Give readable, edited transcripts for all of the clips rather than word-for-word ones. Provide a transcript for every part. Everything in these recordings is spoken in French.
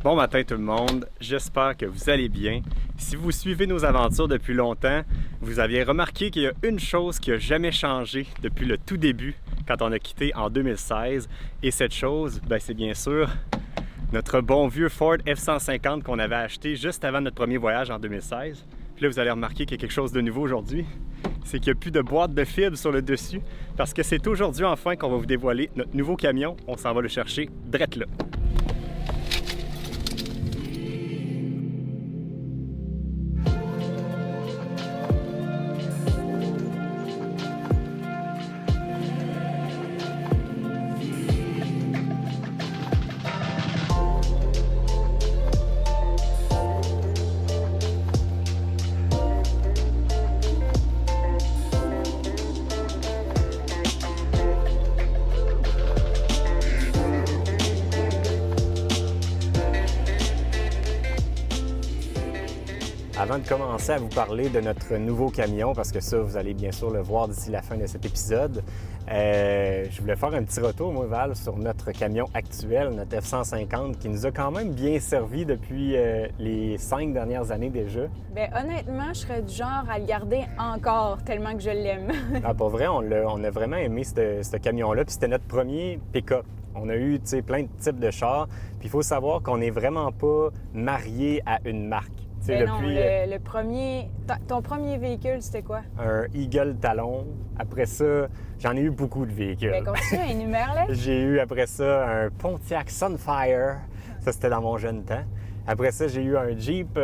Bon matin tout le monde, j'espère que vous allez bien. Si vous suivez nos aventures depuis longtemps, vous aviez remarqué qu'il y a une chose qui n'a jamais changé depuis le tout début, quand on a quitté en 2016. Et cette chose, c'est bien sûr notre bon vieux Ford F-150 qu'on avait acheté juste avant notre premier voyage en 2016. Puis là, vous allez remarquer qu'il y a quelque chose de nouveau aujourd'hui. C'est qu'il n'y a plus de boîte de fibres sur le dessus, parce que c'est aujourd'hui enfin qu'on va vous dévoiler notre nouveau camion. On s'en va le chercher drette là. Avant de commencer à vous parler de notre nouveau camion, parce que ça, vous allez bien sûr le voir d'ici la fin de cet épisode, je voulais faire un petit retour, moi, Val, sur notre camion actuel, notre F-150, qui nous a quand même bien servi depuis les 5 dernières années déjà. Bien, honnêtement, je serais du genre à le garder encore, tellement que je l'aime. Pour vrai, on a vraiment aimé ce camion-là, puis c'était notre premier pick-up. On a eu, plein de types de chars, puis il faut savoir qu'on n'est vraiment pas marié à une marque. Le premier... Ton premier véhicule, c'était quoi? Un Eagle Talon. Après ça, j'en ai eu beaucoup de véhicules. Bien, continue, énumère-les. J'ai eu après ça un Pontiac Sunfire. Ça, c'était dans mon jeune temps. Après ça, j'ai eu un Jeep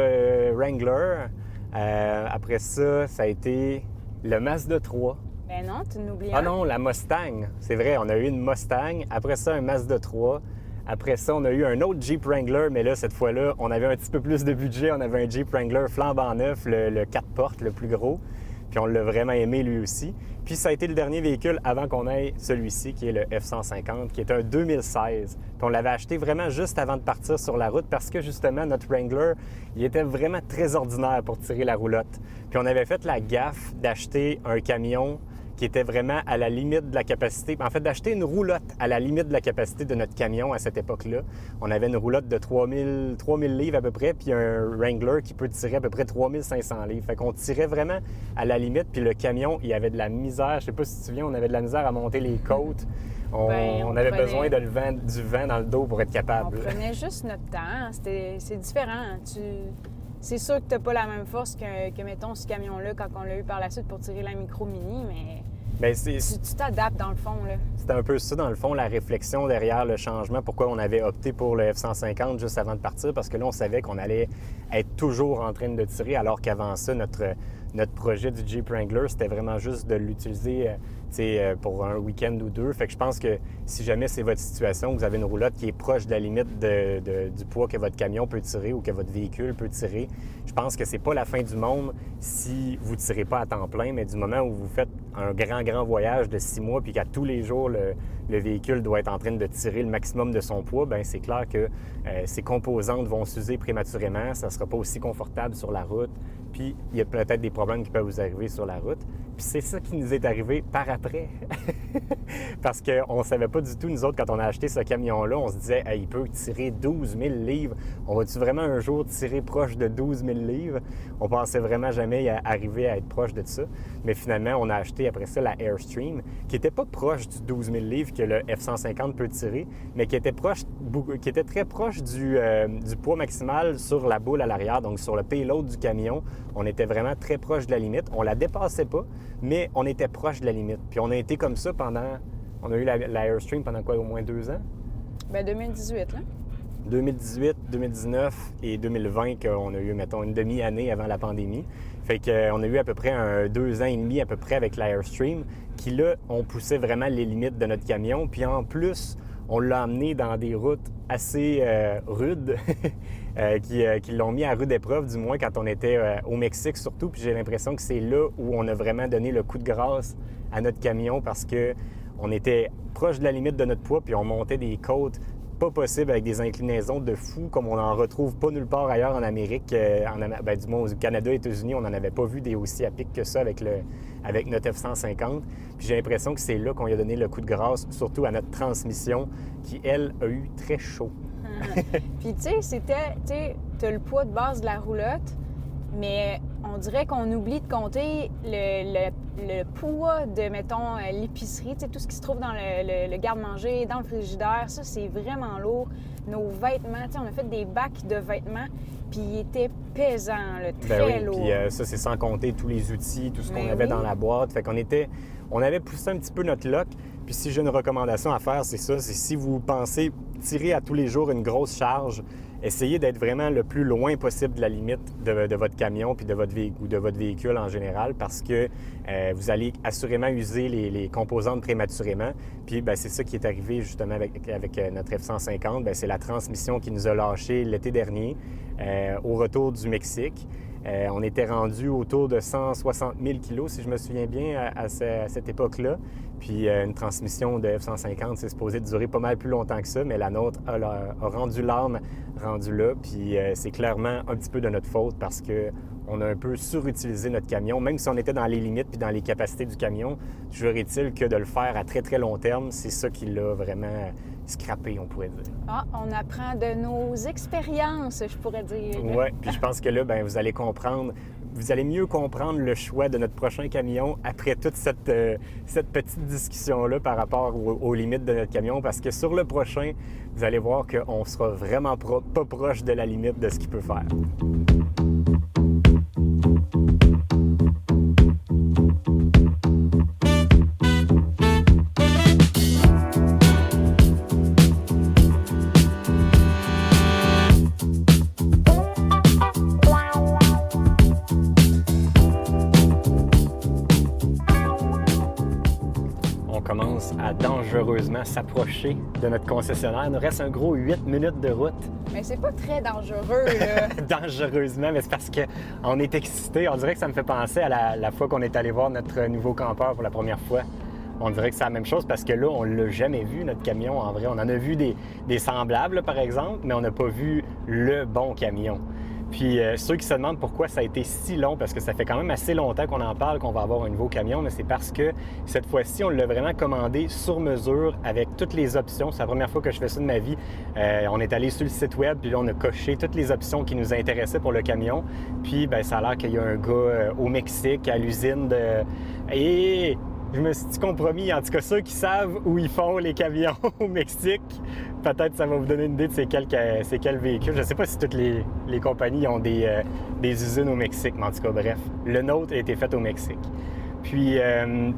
Wrangler. Après ça, ça a été le Mazda 3. Ben non, tu n'oublies Ah non, la Mustang. C'est vrai, on a eu une Mustang. Après ça, un Mazda 3. Après ça, on a eu un autre Jeep Wrangler, mais là, cette fois-là, on avait un petit peu plus de budget. On avait un Jeep Wrangler flambant neuf, le 4 portes, le plus gros. Puis on l'a vraiment aimé lui aussi. Puis ça a été le dernier véhicule avant qu'on ait celui-ci, qui est le F-150, qui est un 2016. Puis on l'avait acheté vraiment juste avant de partir sur la route parce que justement, notre Wrangler, il était vraiment très ordinaire pour tirer la roulotte. Puis on avait fait la gaffe d'acheter un camion qui était vraiment à la limite de la capacité. En fait, d'acheter une roulotte à la limite de la capacité de notre camion à cette époque-là. On avait une roulotte de 3000 livres à peu près, puis un Wrangler qui peut tirer à peu près 3500 livres. Fait qu'on tirait vraiment à la limite, puis le camion, il avait de la misère. Je sais pas si tu te souviens, on avait de la misère à monter les côtes. On avait besoin du vent dans le dos pour être capable. On prenait juste notre temps. C'est différent. C'est sûr que tu n'as pas la même force que, mettons, ce camion-là quand on l'a eu par la suite pour tirer la Micro Mini, mais tu t'adaptes dans le fond, là. C'était un peu ça, dans le fond, la réflexion derrière le changement. Pourquoi on avait opté pour le F-150 juste avant de partir? Parce que là, on savait qu'on allait être toujours en train de tirer, alors qu'avant ça, notre projet du Jeep Wrangler, c'était vraiment juste de l'utiliser pour un week-end ou deux. Fait que je pense que si jamais c'est votre situation, vous avez une roulotte qui est proche de la limite du poids que votre camion peut tirer ou que votre véhicule peut tirer, je pense que c'est pas la fin du monde si vous ne tirez pas à temps plein, mais du moment où vous faites un grand voyage de 6 mois puis qu'à tous les jours, le véhicule doit être en train de tirer le maximum de son poids, bien c'est clair que ses composantes vont s'user prématurément, ça ne sera pas aussi confortable sur la route, puis il y a peut-être des problèmes qui peuvent vous arriver sur la route. Puis c'est ça qui nous est arrivé par après. Parce qu'on ne savait pas du tout, nous autres, quand on a acheté ce camion-là, on se disait hey, il peut tirer 12 000 livres. On va-tu vraiment un jour tirer proche de 12 000 livres? On pensait vraiment jamais arriver à être proche de ça. Mais finalement, on a acheté après ça la Airstream, qui n'était pas proche du 12 000 livres que le F-150 peut tirer, mais qui était très proche du poids maximal sur la boule à l'arrière, donc sur le payload du camion. On était vraiment très proche de la limite. On la dépassait pas, mais on était proche de la limite. Puis on a été comme ça on a eu la Airstream pendant quoi, au moins 2 ans? Bien, 2018, là. 2018, 2019 et 2020 qu'on a eu, mettons, une demi-année avant la pandémie. Fait qu'on a eu à peu près 2 ans et demi à peu près avec la Airstream qui, là, on poussait vraiment les limites de notre camion. Puis en plus, on l'a emmené dans des routes assez rudes qui l'ont mis à rude épreuve, du moins quand on était au Mexique surtout. Puis j'ai l'impression que c'est là où on a vraiment donné le coup de grâce à notre camion parce qu'on était proche de la limite de notre poids puis on montait des côtes pas possible avec des inclinaisons de fou comme on n'en retrouve pas nulle part ailleurs en Amérique. Du moins au Canada et aux États-Unis, on n'en avait pas vu des aussi à pic que ça avec notre F-150. Puis j'ai l'impression que c'est là qu'on lui a donné le coup de grâce, surtout à notre transmission qui, elle, a eu très chaud. Puis tu sais, t'as le poids de base de la roulotte, mais on dirait qu'on oublie de compter le poids de, mettons, l'épicerie, tu sais, tout ce qui se trouve dans le garde-manger, dans le frigidaire, ça, c'est vraiment lourd. Nos vêtements, tu sais, on a fait des bacs de vêtements, puis ils étaient pesants, là, très lourds. Puis ça, c'est sans compter tous les outils, tout ce qu'on avait dans la boîte. Fait on avait poussé un petit peu notre luck. Puis si j'ai une recommandation à faire, c'est ça, c'est si vous pensez tirer à tous les jours une grosse charge, essayez d'être vraiment le plus loin possible de la limite de votre camion puis de votre véhicule en général, parce que vous allez assurément user les composantes prématurément. Puis c'est ça qui est arrivé justement avec notre F-150. C'est la transmission qui nous a lâché l'été dernier au retour du Mexique. On était rendu autour de 160 000 kilos, si je me souviens bien, à cette époque-là. Puis une transmission de F-150, c'est supposé durer pas mal plus longtemps que ça, mais la nôtre a rendu l'âme rendu là. Puis c'est clairement un petit peu de notre faute parce qu'on a un peu surutilisé notre camion, même si on était dans les limites puis dans les capacités du camion. Toujours est-il que de le faire à très, très long terme, c'est ça qui l'a vraiment scrappé, on pourrait dire. Ah, on apprend de nos expériences, je pourrais dire. Oui, puis je pense que là, vous allez comprendre, vous allez mieux comprendre le choix de notre prochain camion après toute cette petite discussion-là par rapport aux limites de notre camion, parce que sur le prochain, vous allez voir qu'on sera vraiment pas proche de la limite de ce qu'il peut faire. À dangereusement s'approcher de notre concessionnaire. Il nous reste un gros 8 minutes de route. Mais c'est pas très dangereux, là. Dangereusement, mais c'est parce qu'on est excités. On dirait que ça me fait penser à la fois qu'on est allé voir notre nouveau campeur pour la première fois. On dirait que c'est la même chose parce que là, on l'a jamais vu, notre camion, en vrai. On en a vu des semblables, là, par exemple, mais on n'a pas vu le bon camion. Puis ceux qui se demandent pourquoi ça a été si long, parce que ça fait quand même assez longtemps qu'on en parle, qu'on va avoir un nouveau camion, mais c'est parce que cette fois-ci, on l'a vraiment commandé sur mesure avec toutes les options. C'est la première fois que je fais ça de ma vie. On est allé sur le site web, puis là, on a coché toutes les options qui nous intéressaient pour le camion. Puis ça a l'air qu'il y a un gars au Mexique, à l'usine de... Et je me suis compromis, en tout cas ceux qui savent où ils font les camions au Mexique, peut-être ça va vous donner une idée de c'est quel véhicule. Je ne sais pas si toutes les compagnies ont des usines au Mexique, mais en tout cas, bref, le nôtre a été fait au Mexique. Puis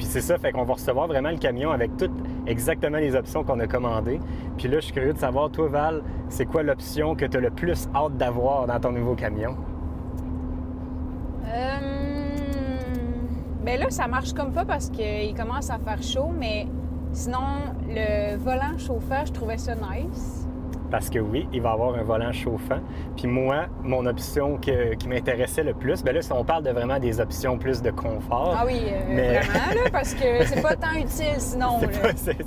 c'est ça, fait qu'on va recevoir vraiment le camion avec toutes exactement les options qu'on a commandées. Puis là, je suis curieux de savoir, toi Val, c'est quoi l'option que tu as le plus hâte d'avoir dans ton nouveau camion? Bien là, ça marche comme pas parce qu'il commence à faire chaud, mais sinon, le volant chauffant, je trouvais ça nice. Parce que oui, il va avoir un volant chauffant. Puis moi, mon option qui m'intéressait le plus, bien là, on parle de vraiment des options plus de confort. Ah oui, mais... vraiment, là, parce que c'est pas tant utile sinon.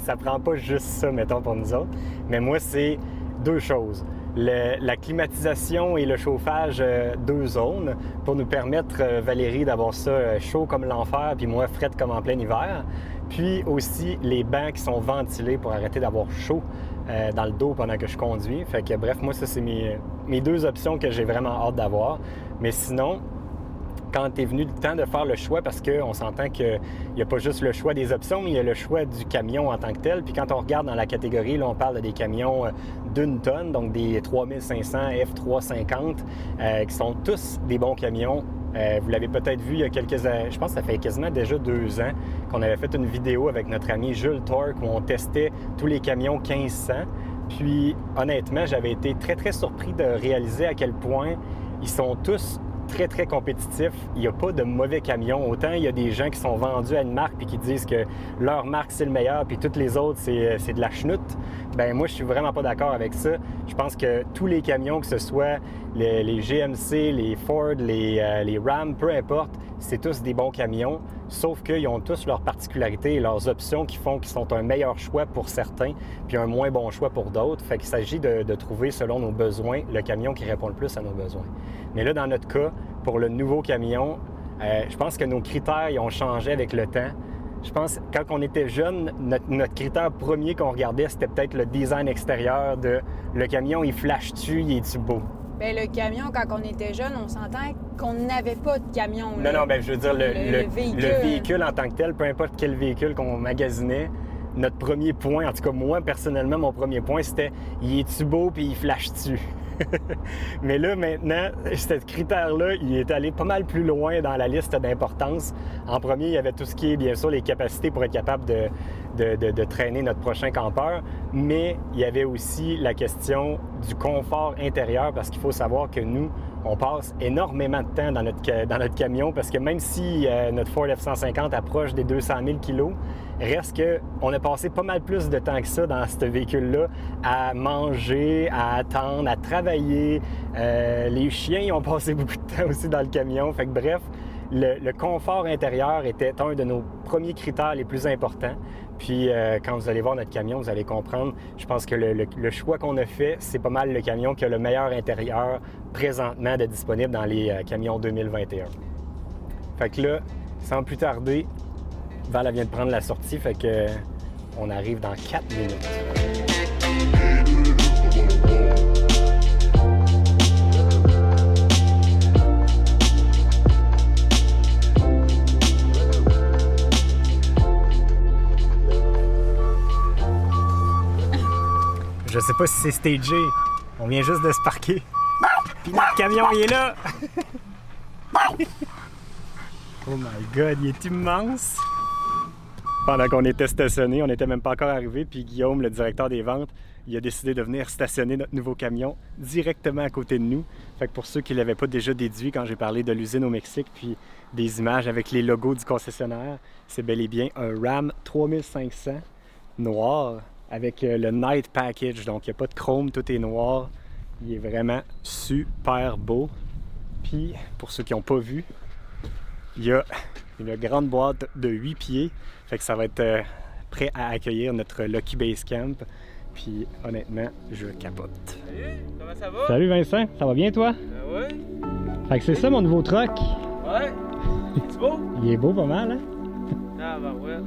Ça prend pas juste ça, mettons, pour nous autres. Mais moi, c'est deux choses. La climatisation et le chauffage deux zones pour nous permettre, Valérie, d'avoir ça chaud comme l'enfer, puis moi, fret comme en plein hiver. Puis aussi les bancs qui sont ventilés pour arrêter d'avoir chaud dans le dos pendant que je conduis. Fait que bref, moi, ça, c'est mes deux options que j'ai vraiment hâte d'avoir. Mais sinon, quand est venu le temps de faire le choix, parce qu'on s'entend qu'il n'y a pas juste le choix des options, mais il y a le choix du camion en tant que tel. Puis quand on regarde dans la catégorie, là, on parle des camions d'1 tonne, donc des 3500 F350, qui sont tous des bons camions. Vous l'avez peut-être vu il y a quelques années, je pense que ça fait quasiment déjà 2 ans qu'on avait fait une vidéo avec notre ami Jules Torque où on testait tous les camions 1500. Puis honnêtement, j'avais été très, très surpris de réaliser à quel point ils sont tous très, très compétitifs. Il n'y a pas de mauvais camions. Autant il y a des gens qui sont vendus à une marque puis qui disent que leur marque, c'est le meilleur puis toutes les autres, c'est de la chenoute. Bien, moi, je suis vraiment pas d'accord avec ça. Je pense que tous les camions, que ce soit les GMC, les Ford, les Ram, peu importe, c'est tous des bons camions, sauf qu'ils ont tous leurs particularités et leurs options qui font qu'ils sont un meilleur choix pour certains puis un moins bon choix pour d'autres. Fait qu'il s'agit de trouver, selon nos besoins, le camion qui répond le plus à nos besoins. Mais là, dans notre cas, pour le nouveau camion, je pense que nos critères ils ont changé avec le temps. Je pense quand on était jeune, notre critère premier qu'on regardait, c'était peut-être le design extérieur de le camion, il flash-tu, il est-tu beau? Bien, le camion, quand on était jeune, on s'entend qu'on n'avait pas de camion. Là. Non, je veux dire, le véhicule en tant que tel, peu importe quel véhicule qu'on magasinait, notre premier point, en tout cas moi, personnellement, mon premier point, c'était il est-tu beau puis il flash-tu? Mais là, maintenant, ce critère-là, il est allé pas mal plus loin dans la liste d'importance. En premier, il y avait tout ce qui est, bien sûr, les capacités pour être capable de traîner notre prochain campeur, mais il y avait aussi la question du confort intérieur, parce qu'il faut savoir que nous, on passe énormément de temps dans notre camion, parce que même si notre Ford F-150 approche des 200 000 kg, reste qu'on a passé pas mal plus de temps que ça dans ce véhicule-là à manger, à attendre, à travailler. Les chiens ils ont passé beaucoup de temps aussi dans le camion. Fait que bref, le confort intérieur était un de nos premiers critères les plus importants. Puis quand vous allez voir notre camion, vous allez comprendre, je pense que le choix qu'on a fait, c'est pas mal le camion qui a le meilleur intérieur présentement de disponible dans les camions 2021. Fait que là, sans plus tarder, Val vient de prendre la sortie, fait que on arrive dans 4 minutes. Je sais pas si c'est stagé, on vient juste de se parquer. Puis notre camion, il est là! Oh my God, il est immense! Pendant qu'on était stationné, on n'était même pas encore arrivé, puis Guillaume, le directeur des ventes, il a décidé de venir stationner notre nouveau camion directement à côté de nous. Fait que pour ceux qui ne l'avaient pas déjà déduit quand j'ai parlé de l'usine au Mexique, puis des images avec les logos du concessionnaire, c'est bel et bien un Ram 3500 noir avec le Night Package. Donc il n'y a pas de chrome, tout est noir. Il est vraiment super beau. Puis pour ceux qui n'ont pas vu, il y a une grande boîte de 8 pieds. Fait que ça va être prêt à accueillir notre Lucky Base Camp. Puis honnêtement, je capote. Salut, comment ça va? Salut Vincent, ça va bien toi? Oui. Fait que c'est ça mon nouveau truck. Ouais. C'est beau? Il est beau pas mal, hein? Ah bah ouais.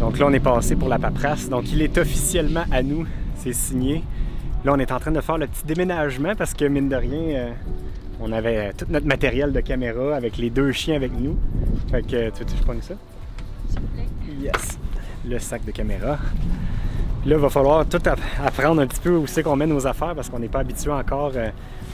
Donc là, on est passé pour la paperasse. Donc il est officiellement à nous. C'est signé. Là, on est en train de faire le petit déménagement parce que, mine de rien, on avait tout notre matériel de caméra avec les 2 chiens avec nous. Fait que, tu veux que je prenne ça? S'il vous plaît. Yes! Le sac de caméra. Là, il va falloir tout apprendre un petit peu où c'est qu'on met nos affaires parce qu'on n'est pas habitué encore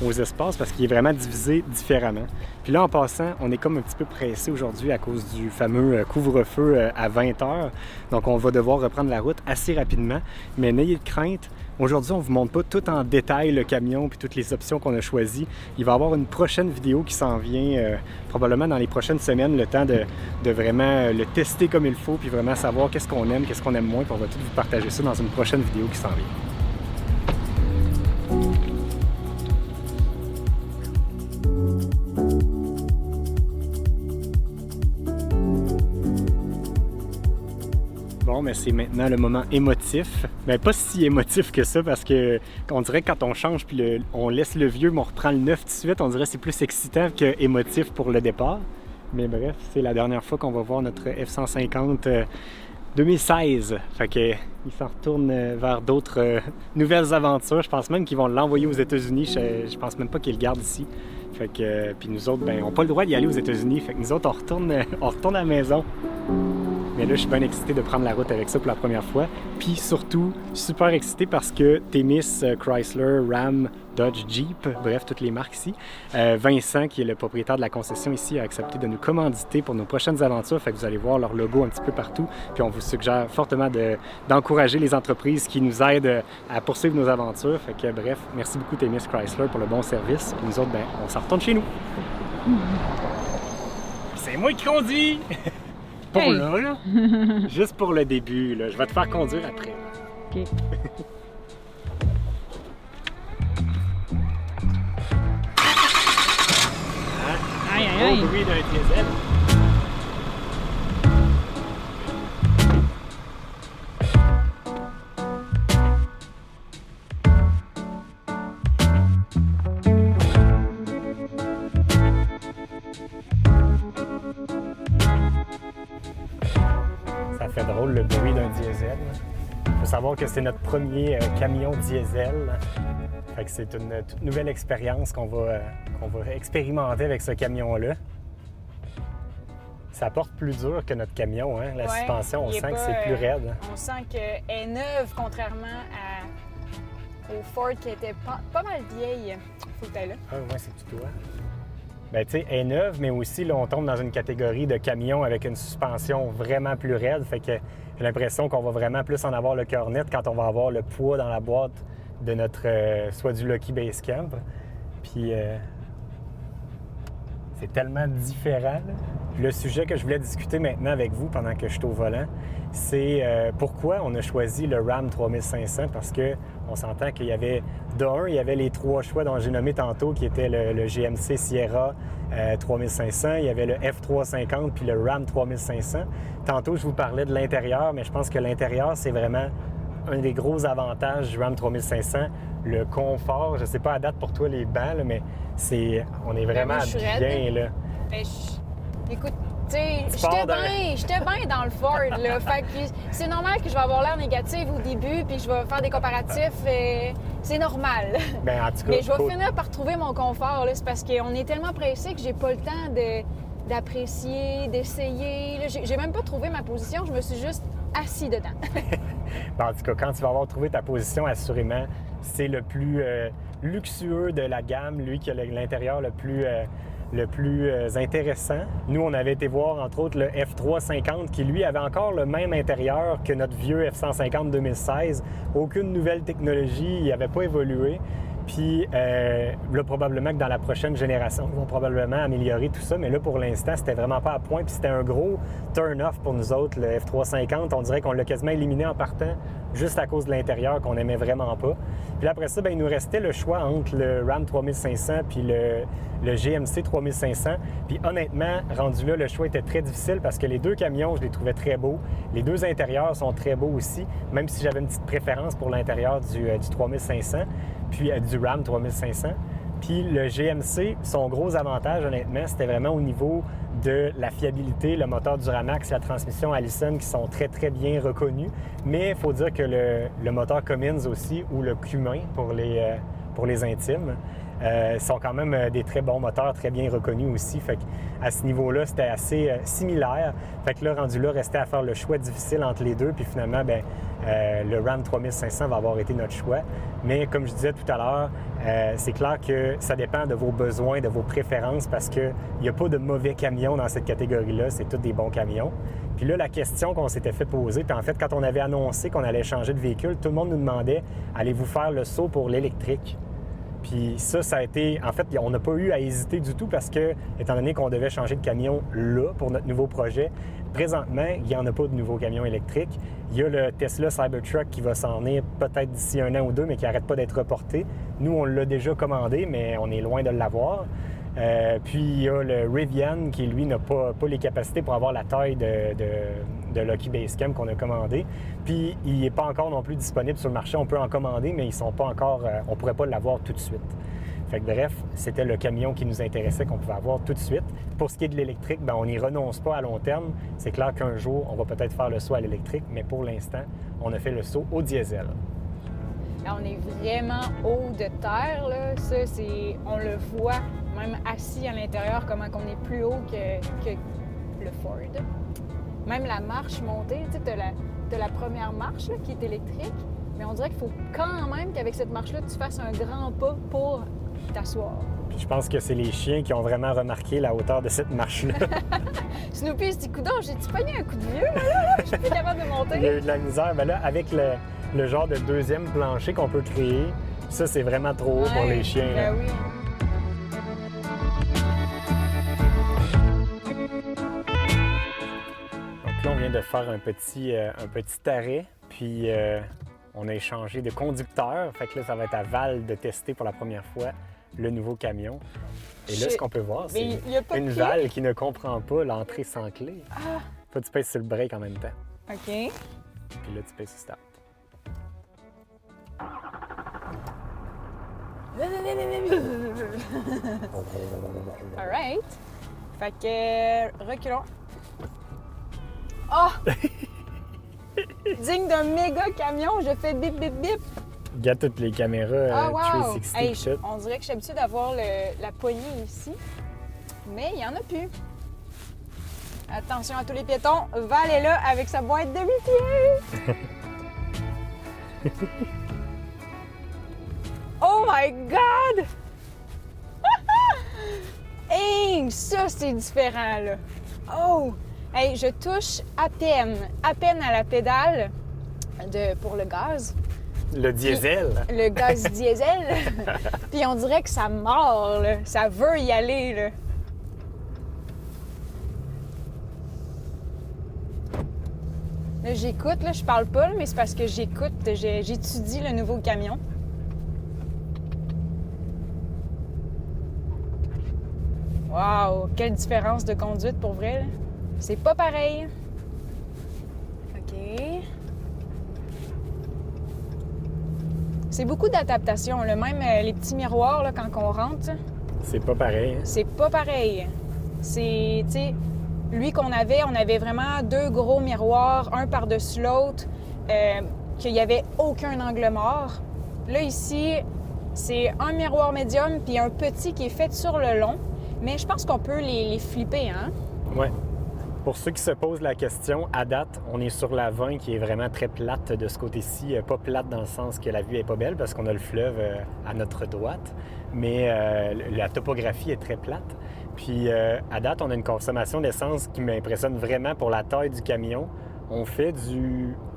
aux espaces parce qu'il est vraiment divisé différemment. Puis là, en passant, on est comme un petit peu pressé aujourd'hui à cause du fameux couvre-feu à 20h. Donc, on va devoir reprendre la route assez rapidement. Mais n'ayez de crainte. Aujourd'hui, on ne vous montre pas tout en détail le camion puis toutes les options qu'on a choisies. Il va y avoir une prochaine vidéo qui s'en vient probablement dans les prochaines semaines, le temps de vraiment le tester comme il faut puis vraiment savoir qu'est-ce qu'on aime moins. Puis on va tout vous partager ça dans une prochaine vidéo qui s'en vient. Bon, mais c'est maintenant le moment émotif. Mais pas si émotif que ça parce que on dirait que quand on change puis on laisse le vieux mais on reprend le neuf tout de suite, on dirait que c'est plus excitant que émotif pour le départ. Mais bref, c'est la dernière fois qu'on va voir notre F-150 2016. Fait que il s'en retourne vers d'autres nouvelles aventures. Je pense même qu'ils vont l'envoyer aux États-Unis. Je pense même pas qu'ils le gardent ici. Fait que puis nous autres, ben, on n'a pas le droit d'y aller aux États-Unis. Fait que nous autres, on retourne à la maison. Mais là, je suis bien excité de prendre la route avec ça pour la première fois. Puis surtout, super excité parce que Témis, Chrysler, Ram, Dodge, Jeep, bref, toutes les marques ici. Vincent, qui est le propriétaire de la concession ici, a accepté de nous commanditer pour nos prochaines aventures. Fait que vous allez voir leur logo un petit peu partout. Puis on vous suggère fortement d'encourager les entreprises qui nous aident à poursuivre nos aventures. Fait que bref, merci beaucoup Témis Chrysler pour le bon service. Puis nous autres, ben, on s'en retourne chez nous. C'est moi qui conduis! Pour hey. Là. Juste pour le début, là. Je vais te faire conduire après. OK. Aïe, aïe, aïe. Au bruit d'un diesel. drôle le bruit d'un diesel. Il faut savoir que c'est notre premier camion diesel. Fait que c'est une toute nouvelle expérience qu'on va expérimenter avec ce camion-là. Ça porte plus dur que notre camion, hein? La suspension, on sent que c'est plus raide. On sent qu'elle est neuve, contrairement au Ford qui était pas mal vieille. Faut que t'ailles là. Ah ouais, c'est tout toi. Bien, tu sais, elle est neuve, mais aussi, là, on tombe dans une catégorie de camions avec une suspension vraiment plus raide. Fait que j'ai l'impression qu'on va vraiment plus en avoir le cœur net quand on va avoir le poids dans la boîte de notre, soit du Lucky Basecamp. Puis, c'est tellement différent, là. Le sujet que je voulais discuter maintenant avec vous pendant que je suis au volant, c'est pourquoi on a choisi le Ram 3500, parce qu'on s'entend qu'il y avait, il y avait les 3 choix dont j'ai nommé tantôt, qui étaient le GMC Sierra 3500, il y avait le F350 puis le Ram 3500. Tantôt, je vous parlais de l'intérieur, mais je pense que l'intérieur, c'est vraiment un des gros avantages du Ram 3500, le confort. Je sais pas à date pour toi les bancs, là, mais on est vraiment bien, là. Écoute, tu sais, j'étais bien dans le Ford, là. Fait que c'est normal que je vais avoir l'air négatif au début, puis je vais faire des comparatifs. C'est normal. Bien, en tout cas, mais je vais finir par trouver mon confort, là. C'est parce qu'on est tellement pressé que j'ai pas le temps d'apprécier, d'essayer. Là. J'ai même pas trouvé ma position, je me suis juste assis dedans. Bien, en tout cas, quand tu vas avoir trouvé ta position, assurément, c'est le plus luxueux de la gamme, lui qui a l'intérieur le plus intéressant. Nous, on avait été voir, entre autres, le F350 qui, lui, avait encore le même intérieur que notre vieux F150 2016. Aucune nouvelle technologie, il n'avait pas évolué. Puis là, probablement que dans la prochaine génération, ils vont probablement améliorer tout ça. Mais là, pour l'instant, c'était vraiment pas à point. Puis c'était un gros turn-off pour nous autres, le F350. On dirait qu'on l'a quasiment éliminé en partant, juste à cause de l'intérieur qu'on aimait vraiment pas. Puis après ça, bien, il nous restait le choix entre le Ram 3500 puis le GMC 3500. Puis honnêtement, rendu là, le choix était très difficile parce que les deux camions, je les trouvais très beaux. Les deux intérieurs sont très beaux aussi, même si j'avais une petite préférence pour l'intérieur du 3500, puis du Ram 3500. Puis le GMC, son gros avantage, honnêtement, c'était vraiment au niveau de la fiabilité, le moteur Duramax, la transmission Allison qui sont très, très bien reconnus. Mais il faut dire que le moteur Cummins aussi, ou le Cumin pour les intimes, sont quand même des très bons moteurs, très bien reconnus aussi. Fait qu'à ce niveau-là, c'était assez similaire. Fait que là, rendu là, restait à faire le choix difficile entre les deux. Puis finalement, bien, le Ram 3500 va avoir été notre choix. Mais comme je disais tout à l'heure, c'est clair que ça dépend de vos besoins, de vos préférences, parce qu'il n'y a pas de mauvais camions dans cette catégorie-là. C'est tous des bons camions. Puis là, la question qu'on s'était fait poser, puis en fait, quand on avait annoncé qu'on allait changer de véhicule, tout le monde nous demandait « Allez-vous faire le saut pour l'électrique? » Puis ça a été... En fait, on n'a pas eu à hésiter du tout parce que, étant donné qu'on devait changer de camion là pour notre nouveau projet, présentement, il n'y en a pas de nouveau camion électrique. Il y a le Tesla Cybertruck qui va s'en venir peut-être d'ici 1 an ou 2, mais qui n'arrête pas d'être reporté. Nous, on l'a déjà commandé, mais on est loin de l'avoir. Puis il y a le Rivian qui, lui, n'a pas les capacités pour avoir la taille de Lucky Basecamp qu'on a commandé. Puis il n'est pas encore non plus disponible sur le marché. On peut en commander, mais ils sont pas encore... on ne pourrait pas l'avoir tout de suite. Fait que bref, c'était le camion qui nous intéressait, qu'on pouvait avoir tout de suite. Pour ce qui est de l'électrique, bien, on n'y renonce pas à long terme. C'est clair qu'un jour, on va peut-être faire le saut à l'électrique, mais pour l'instant, on a fait le saut au diesel. Là, on est vraiment haut de terre, là. Ça, on le voit, même assis à l'intérieur, comment on est plus haut que le Ford. Même la marche montée, tu sais, t'as la première marche là, qui est électrique, mais on dirait qu'il faut quand même qu'avec cette marche-là, tu fasses un grand pas pour t'asseoir. Puis je pense que c'est les chiens qui ont vraiment remarqué la hauteur de cette marche-là. Snoopy, il se dit, coudonc, j'ai-tu pogné un coup de vieux, là? Je suis plus capable de monter. Il y a eu de la misère. Bien là, avec le genre de deuxième plancher qu'on peut créer, ça, c'est vraiment trop haut pour les chiens. Ben oui. Donc là, on vient de faire un petit arrêt, puis on a échangé de conducteur. Fait que là, ça va être à Val de tester pour la première fois le nouveau camion. Et là, ce qu'on peut voir, c'est une Val qui ne comprend pas l'entrée sans clé. Ah. Faut que tu pèses sur le break en même temps. OK. Puis là, tu pèses sur start. All right. Fait que reculons. Oh! Digne d'un méga camion, je fais bip, bip, bip. Regarde toutes les caméras wow. 360. Hey, on dirait que je suis habituée d'avoir la poignée ici, mais il n'y en a plus. Attention à tous les piétons, Val est là avec sa boîte de 8 pieds. Oh my God! Hey, ça c'est différent là. Oh! Hey, je touche à peine à la pédale pour le gaz. Le diesel. Puis, le gaz diesel. Puis on dirait que ça mord, là. Ça veut y aller, là. Là, j'écoute, là, je parle pas, mais c'est parce que j'écoute, j'étudie le nouveau camion. Wow! Quelle différence de conduite pour vrai, là. C'est pas pareil. OK. C'est beaucoup d'adaptation, là. Même les petits miroirs, là, quand on rentre. C'est pas pareil. C'est pas pareil. C'est, tu sais, lui qu'on avait, on avait vraiment 2 gros miroirs, un par-dessus l'autre, qu'il n'y avait aucun angle mort. Là, ici, c'est un miroir médium puis un petit qui est fait sur le long. Mais je pense qu'on peut les flipper, hein? Ouais. Pour ceux qui se posent la question, à date, on est sur la 20 qui est vraiment très plate de ce côté-ci. Pas plate dans le sens que la vue est pas belle parce qu'on a le fleuve à notre droite, mais la topographie est très plate. Puis à date, on a une consommation d'essence qui m'impressionne vraiment pour la taille du camion.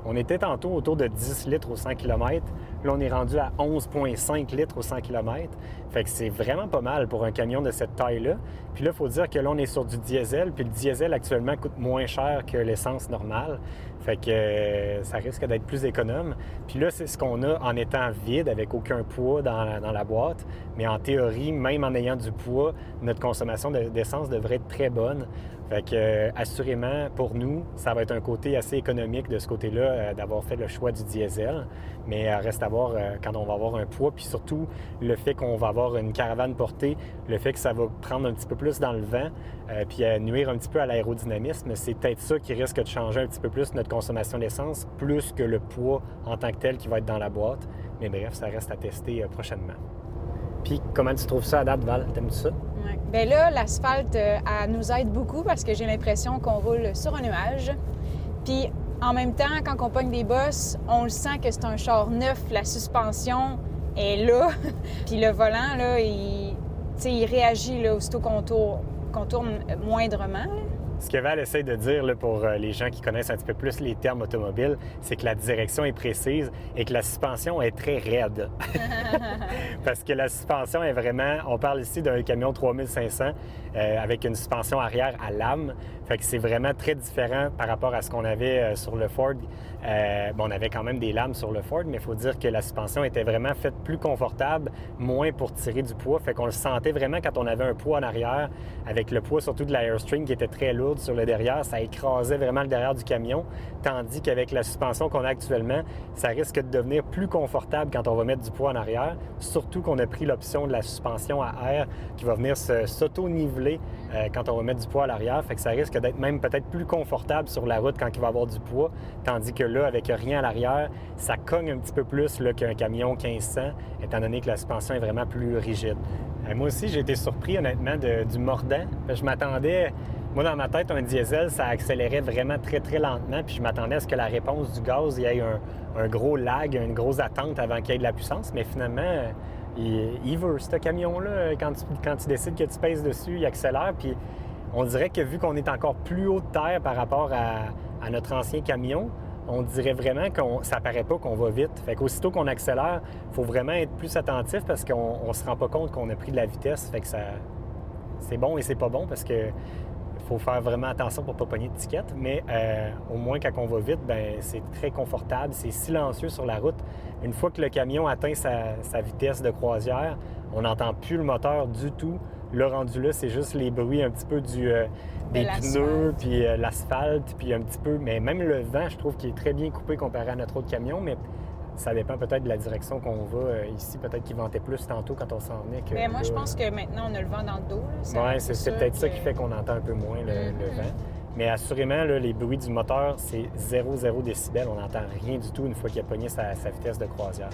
On était tantôt autour de 10 litres au 100 km. Là, on est rendu à 11,5 litres au 100 km. Fait que c'est vraiment pas mal pour un camion de cette taille-là. Puis là, il faut dire que là, on est sur du diesel. Puis le diesel, actuellement, coûte moins cher que l'essence normale. Fait que ça risque d'être plus économe. Puis là, c'est ce qu'on a en étant vide, avec aucun poids dans la boîte. Mais en théorie, même en ayant du poids, notre consommation d'essence devrait être très bonne. Fait que, assurément, pour nous, ça va être un côté assez économique de ce côté-là, d'avoir fait le choix du diesel. Mais reste à voir quand on va avoir un poids, puis surtout le fait qu'on va avoir une caravane portée, le fait que ça va prendre un petit peu plus dans le vent, puis nuire un petit peu à l'aérodynamisme, c'est peut-être ça qui risque de changer un petit peu plus notre consommation d'essence, plus que le poids en tant que tel qui va être dans la boîte. Mais bref, ça reste à tester prochainement. Puis, comment tu trouves ça à date, Val? T'aimes-tu ça? Ouais. Bien là, l'asphalte, elle nous aide beaucoup parce que j'ai l'impression qu'on roule sur un nuage. Puis, en même temps, quand on pogne des bosses, on le sent que c'est un char neuf, la suspension est là. Puis le volant, là, il réagit là, aussitôt qu'on tourne moindrement. Là. Ce que Val essaie de dire là, pour les gens qui connaissent un petit peu plus les termes automobiles, c'est que la direction est précise et que la suspension est très raide. Parce que la suspension est vraiment... On parle ici d'un camion 3500 avec une suspension arrière à lame. Fait que c'est vraiment très différent par rapport à ce qu'on avait sur le Ford. On avait quand même des lames sur le Ford, mais il faut dire que la suspension était vraiment faite plus confortable, moins pour tirer du poids. Fait qu'on le sentait vraiment quand on avait un poids en arrière, avec le poids surtout de l'Airstream qui était très lourde sur le derrière. Ça écrasait vraiment le derrière du camion. Tandis qu'avec la suspension qu'on a actuellement, ça risque de devenir plus confortable quand on va mettre du poids en arrière. Surtout qu'on a pris l'option de la suspension à air qui va venir s'auto-niveler quand on va mettre du poids à l'arrière. Fait que ça risque d'être même peut-être plus confortable sur la route quand il va avoir du poids. Tandis que là, avec rien à l'arrière, ça cogne un petit peu plus là, qu'un camion 1500, étant donné que la suspension est vraiment plus rigide. Moi aussi, j'ai été surpris honnêtement du mordant. Je m'attendais... Moi, dans ma tête, un diesel, ça accélérait vraiment très, très lentement. Puis je m'attendais à ce que la réponse du gaz, il y ait un gros lag, une grosse attente avant qu'il y ait de la puissance. Mais finalement, il veut, ce camion-là, quand tu décides que tu pèses dessus, il accélère. Puis on dirait que vu qu'on est encore plus haut de terre par rapport à notre ancien camion, on dirait vraiment que ça paraît pas qu'on va vite. Fait qu'aussitôt qu'on accélère, il faut vraiment être plus attentif parce qu'on se rend pas compte qu'on a pris de la vitesse. Fait que c'est bon et c'est pas bon parce que faut faire vraiment attention pour ne pas pogner de tickets, mais au moins quand on va vite, ben c'est très confortable, c'est silencieux sur la route. Une fois que le camion atteint sa vitesse de croisière, on n'entend plus le moteur du tout. Le rendu là, c'est juste les bruits un petit peu des pneus, puis l'asphalte, puis un petit peu... Mais même le vent, je trouve qu'il est très bien coupé comparé à notre autre camion, mais ça dépend peut-être de la direction qu'on va. Ici, peut-être qu'il ventait plus tantôt quand on s'en venait. Mais moi, je pense que maintenant, on a le vent dans le dos. Oui, c'est peut-être ça qui fait qu'on entend un peu moins le vent. Mais assurément, là, les bruits du moteur, c'est 0 décibels. On n'entend rien du tout une fois qu'il a pogné sa vitesse de croisière.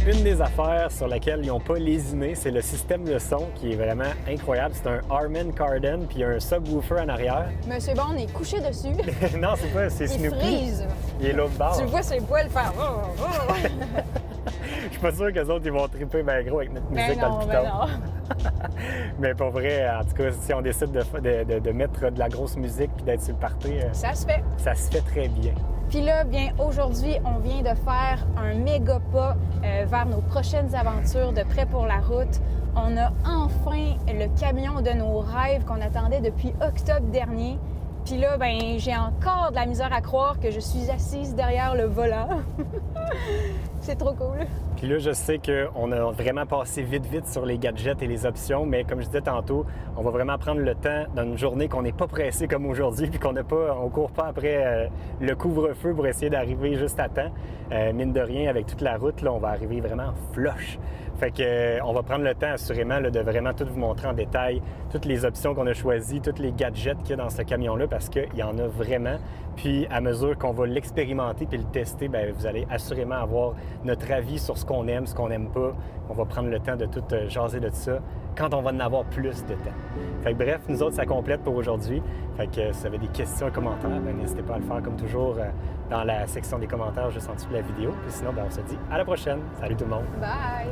Une des affaires sur laquelles ils n'ont pas lésiné, c'est le système de son qui est vraiment incroyable. C'est un Harman Kardon puis un subwoofer en arrière. Monsieur Bond est couché dessus. Non, c'est pas, c'est Snoopy. Il frise. Il est l'autre bord. Tu vois ses poils faire. Je suis pas sûr qu'eux autres ils vont triper bien gros avec notre musique dans le piton. Non. Mais pour vrai, en tout cas, si on décide de mettre de la grosse musique puis d'être sur le party, ça se fait. Ça se fait très bien. Puis là, bien, aujourd'hui, on vient de faire un méga pas vers nos prochaines aventures de Prêt pour la route. On a enfin le camion de nos rêves qu'on attendait depuis octobre dernier. Puis là, ben, j'ai encore de la misère à croire que je suis assise derrière le volant. C'est trop cool. Puis là, je sais qu'on a vraiment passé vite sur les gadgets et les options, mais comme je disais tantôt, on va vraiment prendre le temps dans une journée qu'on n'est pas pressé comme aujourd'hui, puis qu'on ne court pas après le couvre-feu pour essayer d'arriver juste à temps. Mine de rien, avec toute la route, là, on va arriver vraiment flush. Fait que on va prendre le temps, assurément, là, de vraiment tout vous montrer en détail, toutes les options qu'on a choisies, tous les gadgets qu'il y a dans ce camion-là, parce qu'il y en a vraiment. Puis, à mesure qu'on va l'expérimenter puis le tester, bien, vous allez assurément avoir notre avis sur ce qu'on aime, ce qu'on n'aime pas. On va prendre le temps de tout jaser de ça quand on va en avoir plus de temps. Fait que bref, nous autres, ça complète pour aujourd'hui. Fait que si vous avez des questions, commentaires, bien, n'hésitez pas à le faire comme toujours dans la section des commentaires juste en dessous de la vidéo. Puis sinon, bien, on se dit à la prochaine. Salut tout le monde! Bye!